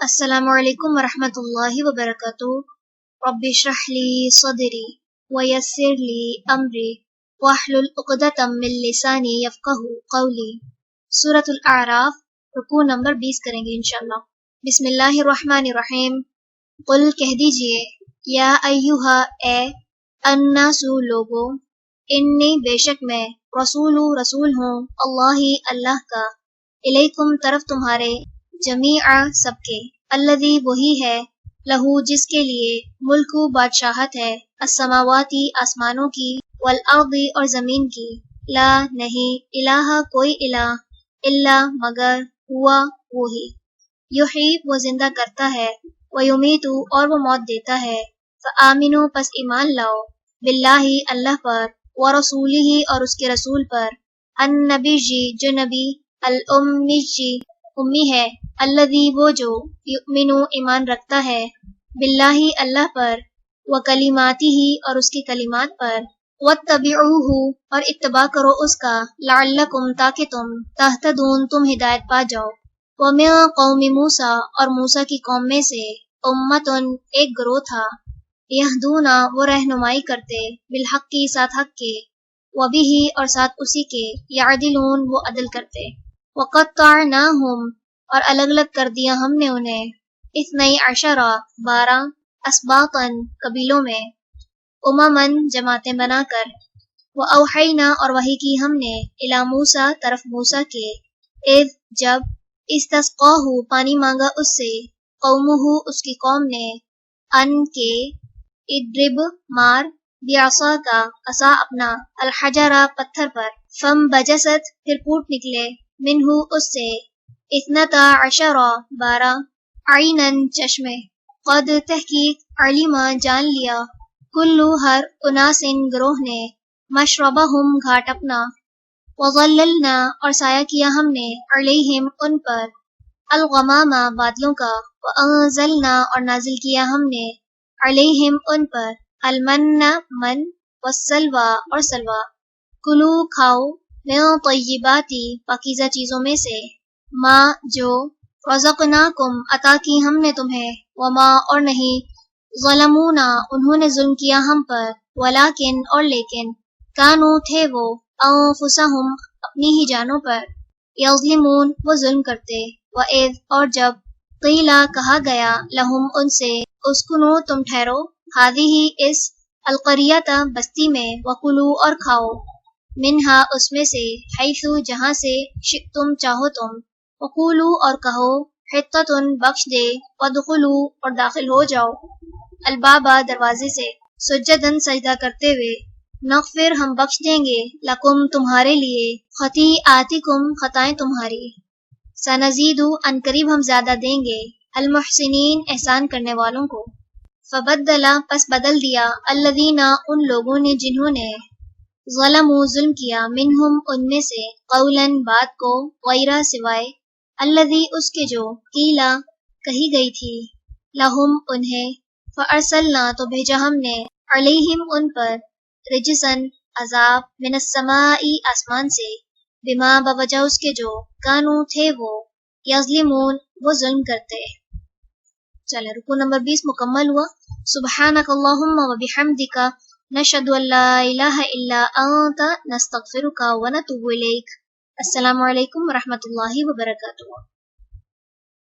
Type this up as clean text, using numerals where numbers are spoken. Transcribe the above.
السلام علیکم ورحمۃ اللہ وبرکاتہ۔ رب اشرح لی صدری ویسر لی امری واحلل عقدۃ من لسانی یفقہوا قولی۔ سورۃ الاعراف، رکوع نمبر 20 کریں گے انشاءاللہ۔ بسم اللہ الرحمن الرحیم۔ قل کہہ دیجئے، یا ایہا اے الناس لوگو، انی بے شک میں رسول ہوں اللہ کا، الیکم طرف تمہارے، جمیعا سب کے، الذی وہی ہے، لہو جس کے لیے، ملک بادشاہت ہے، السماواتی آسمانوں کی، والارض اور زمین کی، لا نہیں، الہ کوئی الہ، الا مگر، ہوا وہی، یحیی وہ زندہ کرتا ہے، ویمیت اور وہ موت دیتا ہے، فآمنوا پس ایمان لاؤ، باللہ اللہ پر، ورسولہ اور اس کے رسول پر، النبی جو نبی، الامی امی ہے، الذی وہ جو، یؤمنو ایمان رکھتا ہے، باللہ اللہ پر، وکلماتہ اور اس کے کلمات پر، واتبعوہ اور اتباع کرو اس کا، لعلکم تاکہ تم، تہتدون تم ہدایت پا جاؤ، ومن قوم موسیٰ اور موسیٰ کی قوم میں سے، امتن ایک گروہ تھا، یہدون وہ رہنمائی کرتے، بالحق کی ساتھ حق کے، وبہ اور ساتھ اسی کے، یعدلون وہ عدل کرتے، وقطعناہم اور الگ الگ کر دیا ہم نے انہیں، اثنی عشرہ 12 اسباطً قبیلوں میں، امماً جماعتیں بنا کر، وأوحینا اور وحی کی ہم نے، الی موسیٰ طرف موسیٰ کے، اذ جب، استسقاہ پانی مانگا اس سے، قومہ اس کی قوم نے، ان کے، اضرب مار، بعصاک عصا اپنا، الحجر پتھر پر، فانبجست پھر پھوٹ نکلے، منہ اس سے، اثنتا عشرہ 12 عیناً چشمے، قد تحقیق علما جان لیا، کلو ہر اناسن گروہ نے، مشربہم گھاٹ اپنا، وظللنا اور سایہ کیا ہم نے، علیہم ان پر، الغمام بادلوں کا، وانزلنا اور نازل کیا ہم نے، علیہم ان پر، المن من، والسلوى اور سلوى، کلو کھاؤ، من طیباتی پاکیزہ چیزوں میں سے، ما جو، رزقناکم عطا کی ہم نے تمہیں، وما اور نہیں، ظلمونا انہوں نے ظلم کیا ہم پر، ولیکن اور لیکن، کانو تھے وہ، انفسہم اپنی ہی جانوں پر، یظلمون وہ ظلم کرتے، وَإِذْ اور جب، قیلا کہا گیا، لہم ان سے، اسکنو تم ٹھہرو، ہذہ اس، القریۃ بستی میں، وکلو اور کھاؤ، منہا اس میں سے، حیث جہاں سے، شئتم چاہو تم، وقولو اور کہو، حطۃ بخش دے، وادخلو اور داخل ہو جاؤ، البابا دروازے سے، سجداً سجدہ کرتے ہوئے، نغفر ہم بخش دیں گے، لکم تمہارے لیے، خطیئاتکم خطائیں تمہاری، سنزید ان قریب ہم زیادہ دیں گے، المحسنین احسان کرنے والوں کو، فبدل پس بدل دیا، الذین ان لوگوں نے جنہوں نے، ظلموا ظلم کیا، منہم ان میں سے، قولا بات کو، غیرہ سوائے، الذی اس کے جو، قیلا کہی گئی تھی، لہم انہیں، فارسلنا تو بھیجا ہم نے، علیہم ان پر، رجسن عذاب، من السماء آسمان سے، بما بوجہ اس کے جو، کانو تھے وہ، یظلمون وہ ظلم کرتے۔ چلے رکوع نمبر 20 مکمل ہوا۔ سبحانک اللہم و بحمدک، نشہد ان لا الہ الا انت، نستغفرک و نتوب الیک۔ السلام علیکم ورحمۃ اللہ وبرکاتہ۔